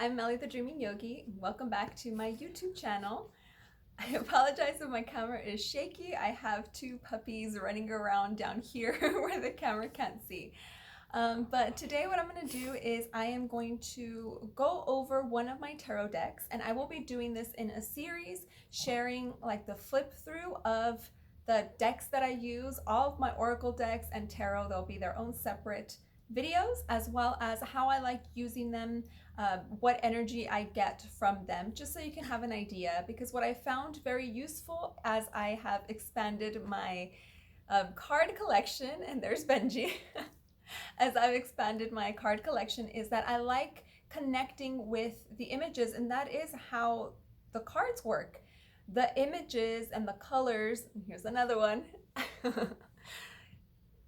I'm Melly the Dreaming Yogi. Welcome back to my YouTube channel. I apologize if my camera is shaky. I have two puppies running around down here where the camera can't see. But today what I'm going to do is I am going to go over one of my tarot decks, and I will be doing this in a series, sharing like the flip through of the decks that I use, all of my oracle decks and tarot. They'll be their own separate videos, as well as how I like using them, what energy I get from them, just so you can have an idea. Because what I found very useful as I have expanded my card collection, and there's Benji, as I've expanded my card collection, is that I like connecting with the images, and that is how the cards work. The images and the colors, here's another one,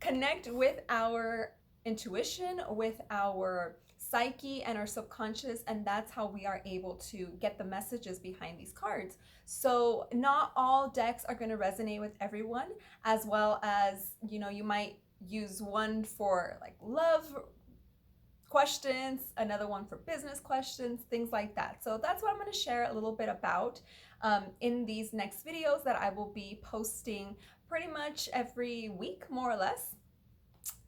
connect with our intuition, with our psyche and our subconscious, and that's how we are able to get the messages behind these cards. So not all decks are going to resonate with everyone, as well as, you might use one for like love questions, another one for business questions, things like that. So that's what I'm going to share a little bit about in these next videos that I will be posting pretty much every week, more or less.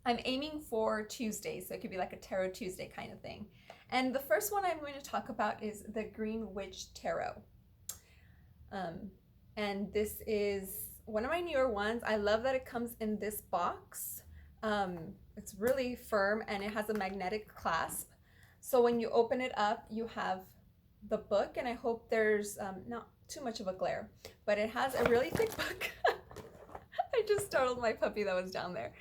I'm aiming for Tuesdays, so it could be like a Tarot Tuesday kind of thing. And the first one I'm going to talk about is the Green Witch Tarot. And this is one of my newer ones. I love that it comes in this box. It's really firm and it has a magnetic clasp. So when you open it up, you have the book, and I hope there's not too much of a glare, but it has a really thick book. I just startled my puppy that was down there.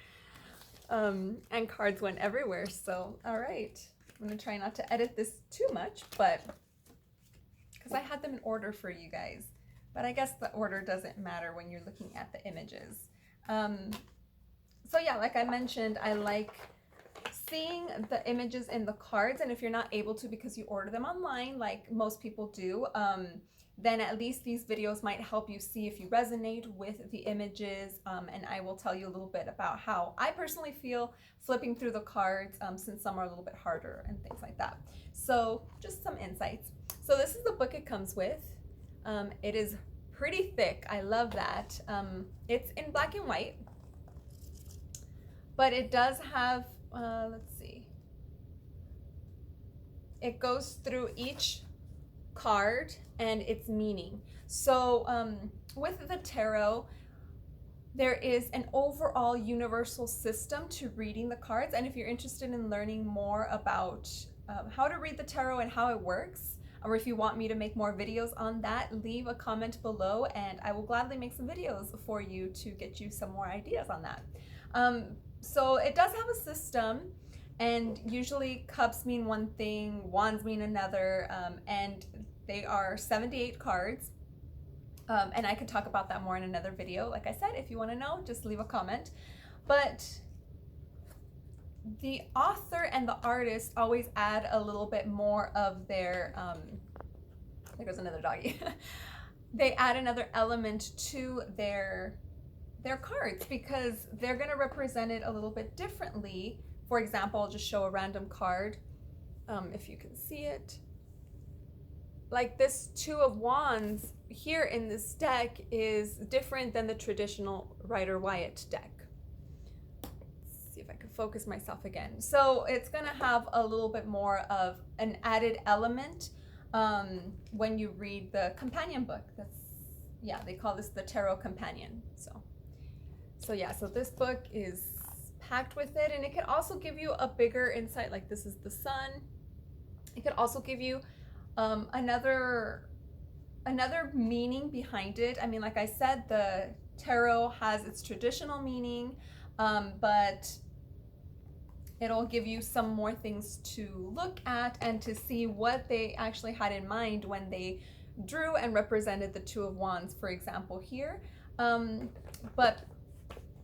And cards went everywhere. So, all right, I'm gonna try not to edit this too much, but because I had them in order for you guys, but I guess the order doesn't matter when you're looking at the images. So yeah, like I mentioned, I like seeing the images in the cards, and if you're not able to because you order them online, like most people do, then at least these videos might help you see if you resonate with the images, and I will tell you a little bit about how I personally feel flipping through the cards, since some are a little bit harder and things like that. So just some insights. So this is the book it comes with. It is pretty thick. I love that. It's in black and white, but it does have, let's see, it goes through each card and its meaning. So with the tarot, there is an overall universal system to reading the cards, and if you're interested in learning more about how to read the tarot and how it works, or if you want me to make more videos on that, leave a comment below and I will gladly make some videos for you to get you some more ideas on that. So it does have a system, and usually cups mean one thing, wands mean another, and they are 78 cards. And I could talk about that more in another video. Like I said, if you want to know, just leave a comment. But the author and the artist always add a little bit more of their, there goes another doggy. They add another element to their cards because they're going to represent it a little bit differently. For example, I'll just show a random card, if you can see it. Like this Two of Wands here in this deck is different than the traditional Rider-Waite deck. Let's see if I can focus myself again. So it's going to have a little bit more of an added element when you read the companion book. That's, yeah, they call this the Tarot Companion. So yeah, so this book is packed with it, and it can also give you a bigger insight. Like this is the sun. It could also give you another meaning behind it. I mean, like I said, the tarot has its traditional meaning, but it'll give you some more things to look at and to see what they actually had in mind when they drew and represented the Two of Wands, for example, here. But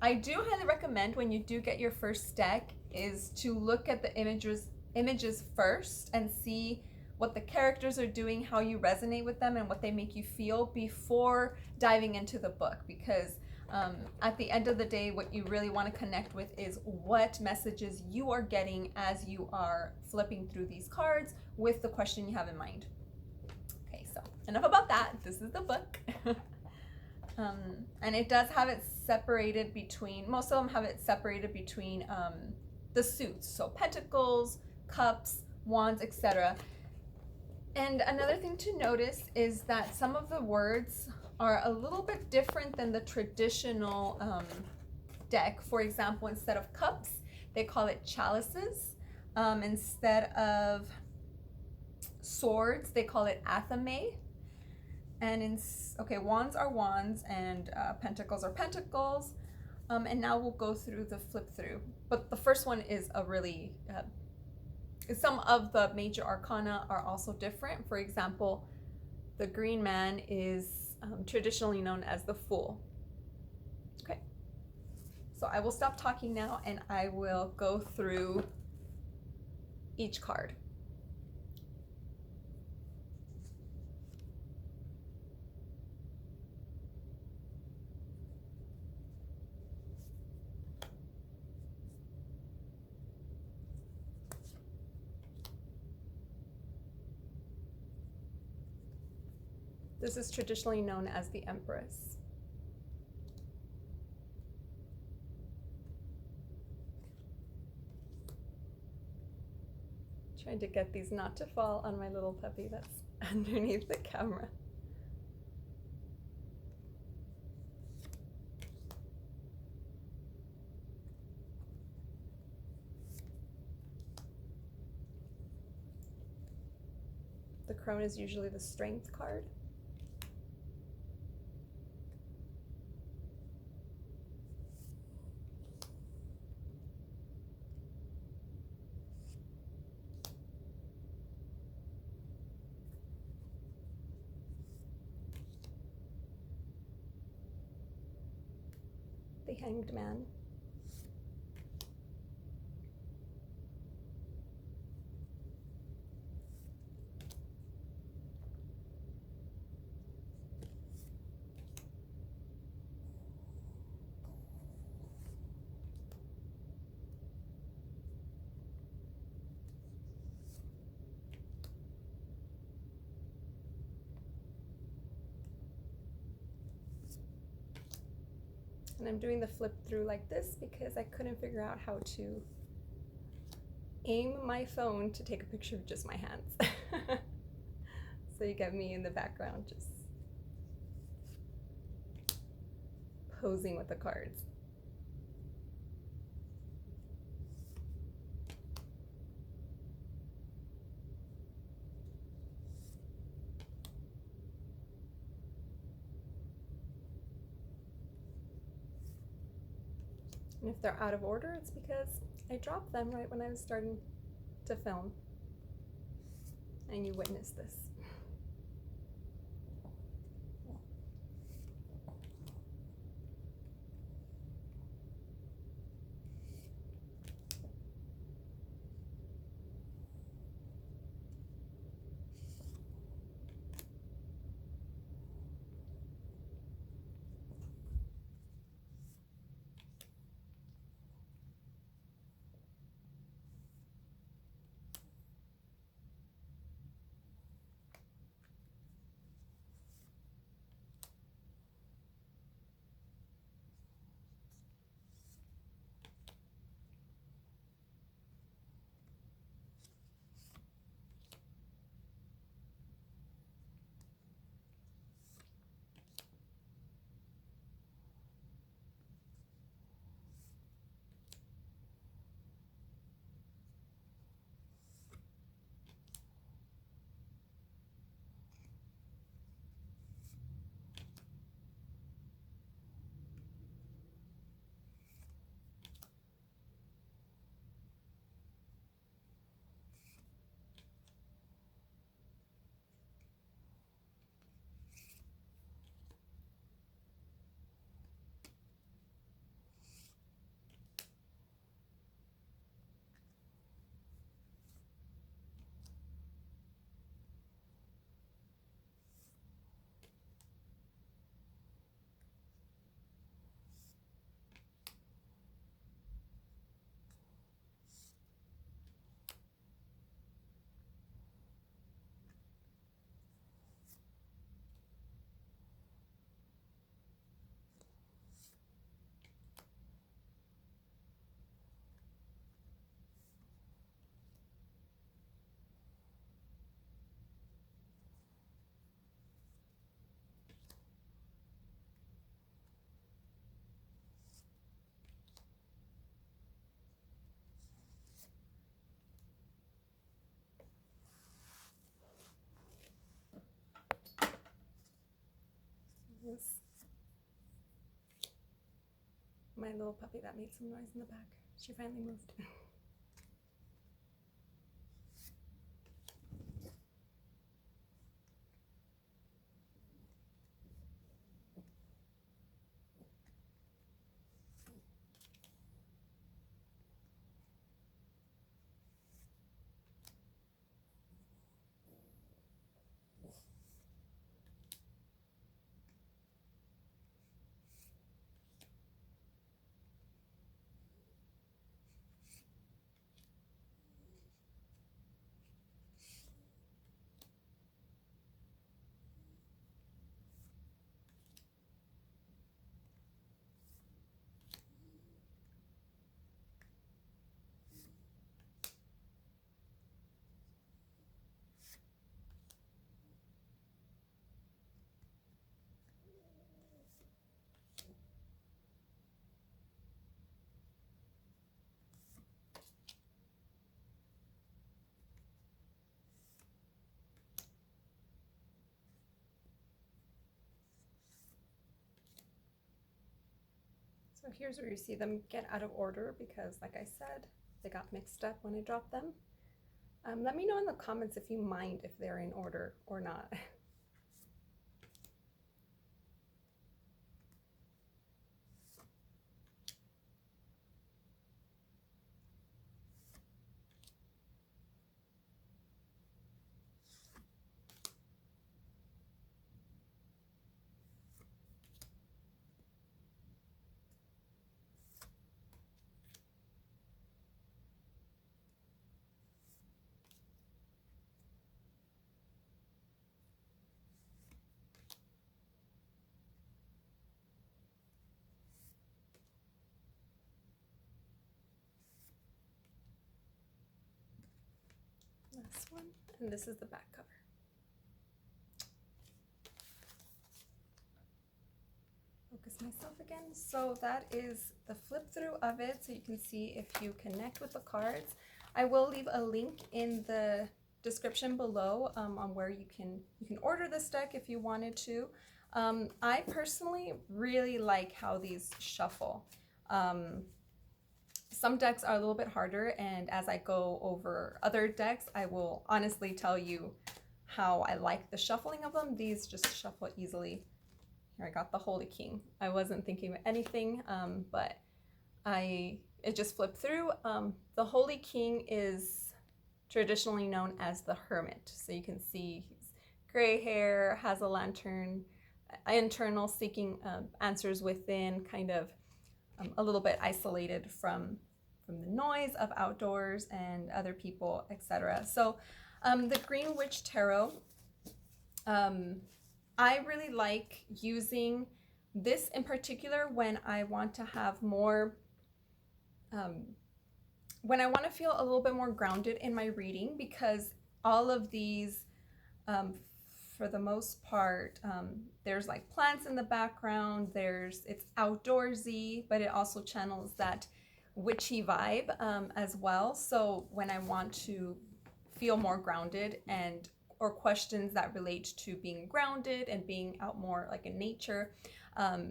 I do highly recommend, when you do get your first deck, is to look at the images first and see what the characters are doing, how you resonate with them, and what they make you feel before diving into the book. Because At the end of the day, what you really want to connect with is what messages you are getting as you are flipping through these cards with the question you have in mind. Okay, so enough about that. This is the book. And it does have it separated between, most of them have it separated between the suits. So pentacles, cups, wands, etc. And another thing to notice is that some of the words are a little bit different than the traditional deck. For example, instead of cups, they call it chalices. Instead of swords, they call it athame. And wands are wands, and pentacles are pentacles. And now we'll go through the flip through. But the first one is a really some of the major arcana are also different. For example, the green man is traditionally known as the Fool. Okay, so I will stop talking now and I will go through each card. This is traditionally known as the Empress. Trying to get these not to fall on my little puppy that's underneath the camera. The Crone is usually the Strength card. The Hanged Man. And I'm doing the flip through like this because I couldn't figure out how to aim my phone to take a picture of just my hands. So you get me in the background just posing with the cards. And if they're out of order, it's because I dropped them right when I was starting to film. And you witnessed this. my little puppy that made some noise in the back. She finally moved. So here's where you see them get out of order because, like I said, they got mixed up when I dropped them. Let me know in the comments if you mind if they're in order or not. This one, and this is the back cover. Focus myself again. So that is the flip through of it, so you can see if you connect with the cards. I will leave a link in the description below on where you can order this deck if you wanted to. I personally really like how these shuffle. Some decks are a little bit harder, and as I go over other decks, I will honestly tell you how I like the shuffling of them. These just shuffle easily. Here I got the Holy King. I wasn't thinking of anything, but it just flipped through. The Holy King is traditionally known as the Hermit. So you can see he's gray hair, has a lantern, internal, seeking answers within, kind of a little bit isolated from the noise of outdoors and other people, etc. So the Green Witch Tarot, I really like using this in particular when I want to have more, when I want to feel a little bit more grounded in my reading, because all of these, for the most part, there's like plants in the background, it's outdoorsy, but it also channels that witchy vibe as well. So when I want to feel more grounded or questions that relate to being grounded and being out more like in nature,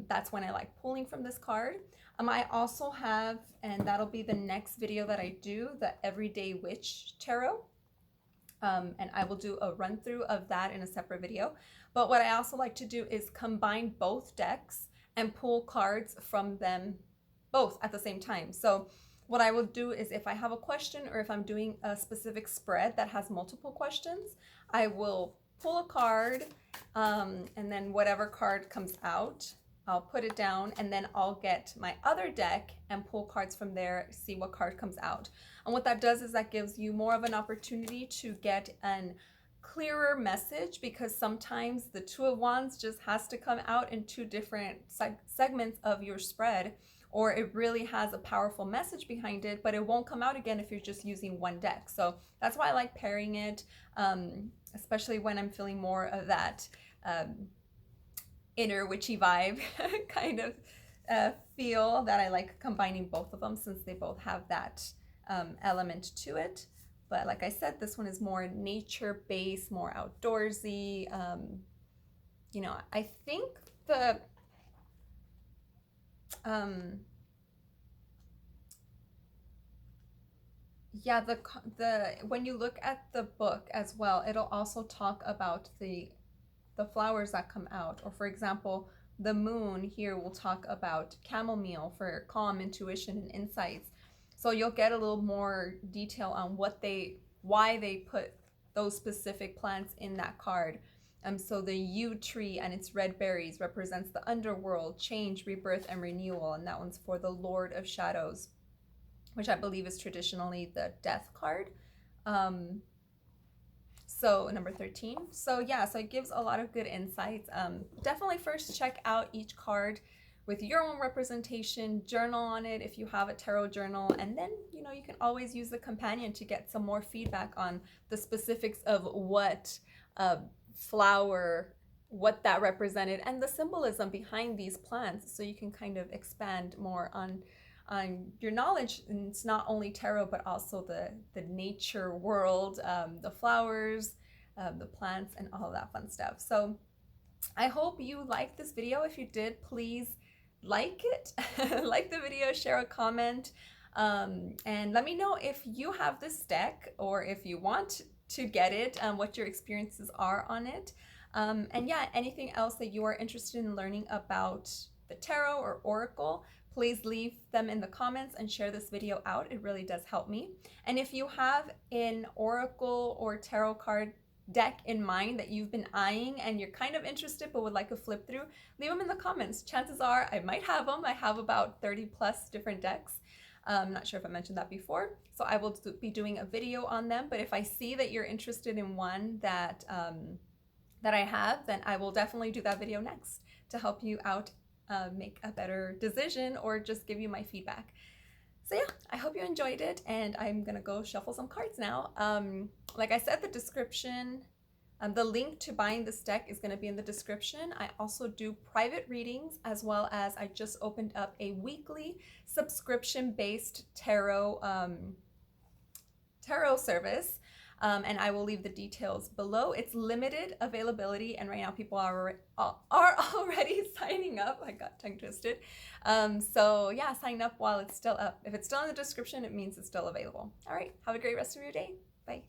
that's when I like pulling from this card. I also have, and that'll be the next video that I do, the Everyday Witch Tarot. And I will do a run through of that in a separate video. But what I also like to do is combine both decks and pull cards from them both at the same time. So what I will do is, if I have a question or if I'm doing a specific spread that has multiple questions, I will pull a card, and then whatever card comes out, I'll put it down, and then I'll get my other deck and pull cards from there, see what card comes out. And what that does is that gives you more of an opportunity to get an clearer message, because sometimes the Two of Wands just has to come out in two different segments of your spread, or it really has a powerful message behind it, but it won't come out again if you're just using one deck. So that's why I like pairing it, especially when I'm feeling more of that inner witchy vibe kind of feel, that I like combining both of them since they both have that element to it. But like I said, this one is more nature-based, more outdoorsy. You know, I think Yeah, the when you look at the book as well, it'll also talk about the flowers that come out. Or for example, the moon here will talk about chamomile for calm, intuition, and insights. So you'll get a little more detail on why they put those specific plants in that card. So the yew tree and its red berries represents the underworld, change, rebirth, and renewal, and that one's for the Lord of Shadows, which I believe is traditionally the death card. Um, so number 13. So yeah, so it gives a lot of good insights. Definitely first check out each card with your own representation, journal on it if you have a tarot journal, and then you can always use the companion to get some more feedback on the specifics of what flower, what that represented, and the symbolism behind these plants, so you can kind of expand more on your knowledge. And it's not only tarot, but also the nature world, the flowers, the plants, and all of that fun stuff. So I hope you liked this video. If you did, please like it, like the video, share a comment, and let me know if you have this deck or if you want to get it, what your experiences are on it. And yeah, anything else that you are interested in learning about the tarot or oracle, please leave them in the comments and share this video out. It really does help me. And if you have an oracle or tarot card deck in mind that you've been eyeing and you're kind of interested but would like a flip through, leave them in the comments. Chances are I might have them. I have about 30 plus different decks. I'm not sure if I mentioned that before, so I will be doing a video on them. But if I see that you're interested in one that I have, then I will definitely do that video next to help you out make a better decision or just give you my feedback. So yeah, I hope you enjoyed it, and I'm gonna go shuffle some cards now. Like I said, the description, the link to buying this deck is gonna be in the description. I also do private readings, as well as I just opened up a weekly subscription-based tarot service. And I will leave the details below. It's limited availability, and right now people are already signing up. I got tongue twisted. So yeah, sign up while it's still up. If it's still in the description, it means it's still available. All right, have a great rest of your day. Bye.